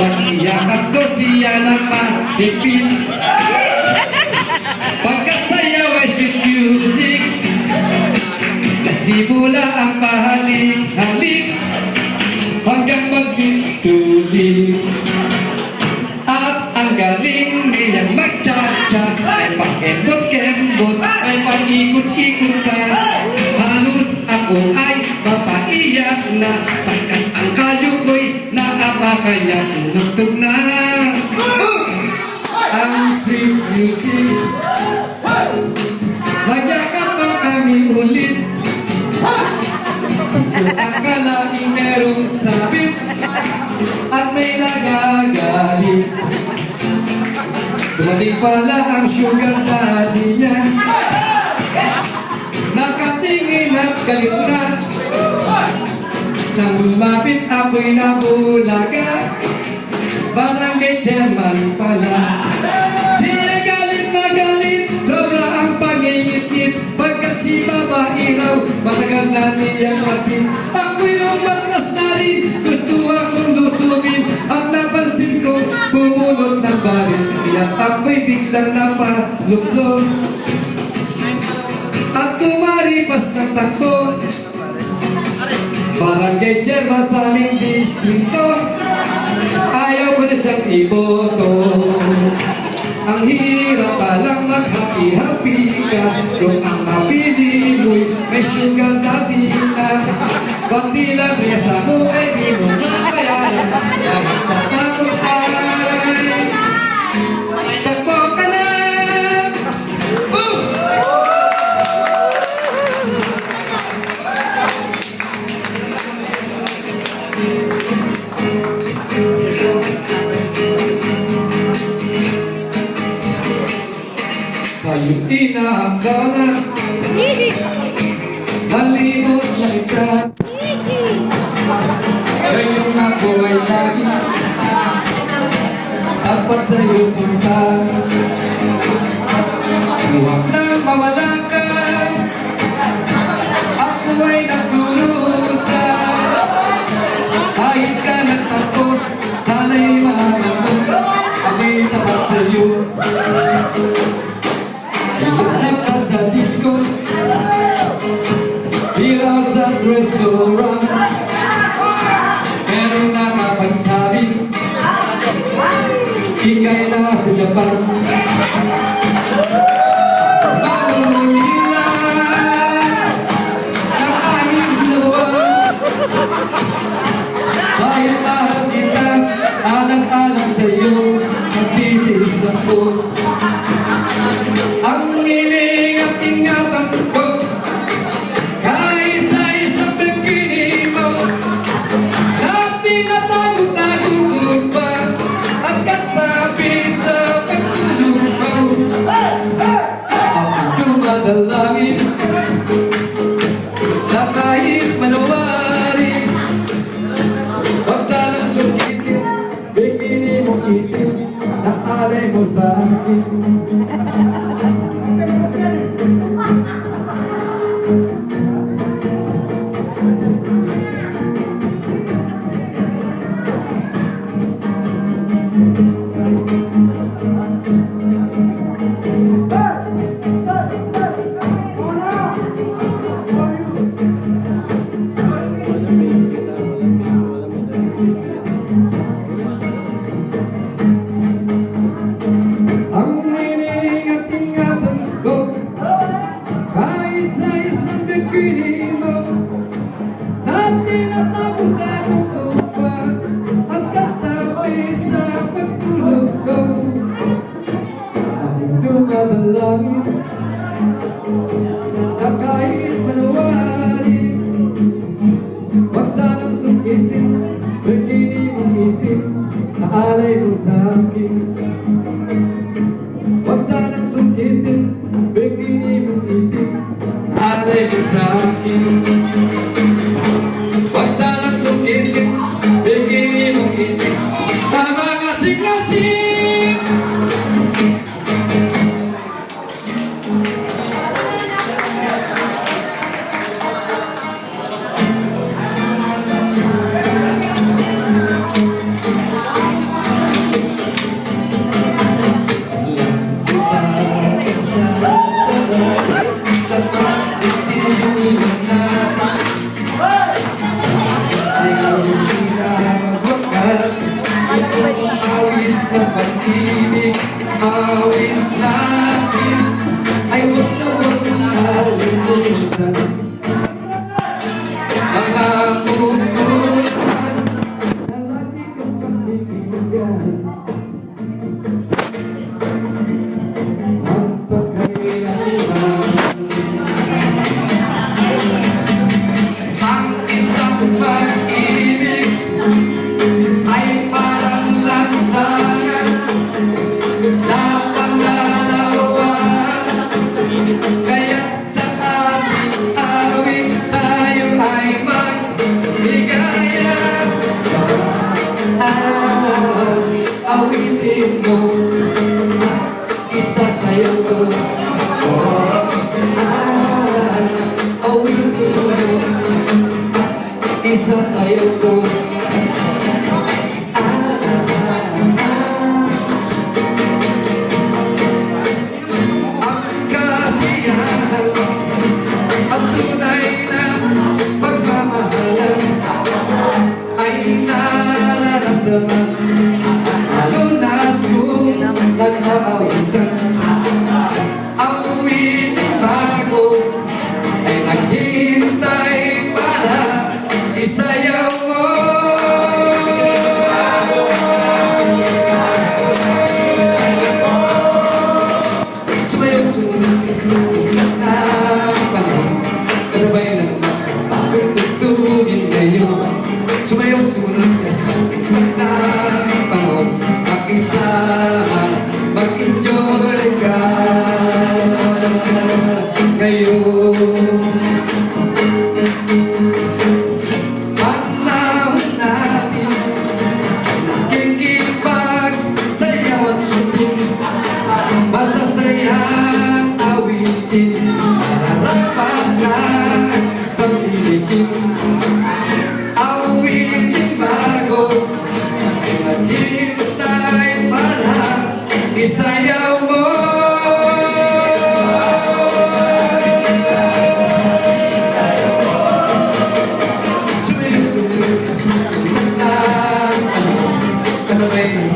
Pag-iyakap ko siya ng matipid. Pagkat sayaw ay sweet music, nagsimula ang pahalik-halik hanggang mag-lips to lips. At ang galing niyang mag-cha-cha, ay pakembot-kembot, ay pag-ikot-ikot pa. Halos ako ay mapaiyak na, pagkat ang kalyo ko'y nakapakaya tunog-tog na. Ang sweet music, magyakapan kami ulit. Kung akalaing merong sabit at may nagagalit, dumating pala ang sugar daddy niya. Nakatingin at galit na, nang lumapit ako'y nabulaga. Barangay chairman pala. Siya galit na galit, sobra ang pangingit-ngit, pagkat si babae raw matagal na niyang matin. Ako yung matras na rin, gusto akong lusubin, at napansin ko bumulot ng barit, kaya't ako'y biglang napalukso at kumaripas ng takbo. Barangay chairman sa aming distrito, ayaw ko na siyang iboto. Ang hirap palang maghapi-hapi ka, kung ang mapili mo'y may sugar daddy na. Pag di lang niya sa mo ay di mo makayanan, dahil sa takot ay takbo ka na. Sa'yo'y inaakala, nalimot na kita. Ngayong ako ay lagi tapat sa'yo sinta. Huwag nang mawala ka, ako ay nagdurusa. Kahit ka nagtakot, sana'y malaman mo, ako'y tapat sa'yo. Ilanap ka sa disco, hiraw sa restaurant, merong nakapagsabi ika'y nasa Japan. Mamumulila ng anim na buwan, dahil mahal kita, alang-alang sa'yo, magtitiis ako. Ang niling at ingatan ko, kaisa-isang pagkini mo, na tinatago-tago ko pa, at katabi sa pagtulog mo. Ako'y dumadalangin, na kahit manawari, huwag sanang sukitin, bikini mo itin, na alay mo sa akin. Ang nining at ingatan ko, awit ng pag-ibig, awit natin ay huwag na huwag mong kalimutan. Mga pupunan na lagi kang pagbibigyan, magpakailanman. Ang isang pag-ibig ay parang lansangan na pangalawaan. Kaya't sa ating awit tayo ay magligaya. Awitin mo, isa sa'yo ko. Awitin mo, isa sa'yo ko. Ang kasiyahan at tunay na pagmamahalan ay nararamdaman, lalo na kung nag-aawitan. Awitin bago ay naghihintay para isayaw mo. Sumayaw-sunod ka sa unang panahon, kasabay ng mga tugtugin ngayon. Sumayaw-sunod ka sa unang panahon, makisama, mag-enjoy ka ngayon. Panahon natin, kikipagsayaw at sundin, masasayang awitin, mararapat na pag-ibig. Awitin bago ay maghintay para isayaw mo. Sumayaw-sumayaw ka sa unang panahon, kasabay ng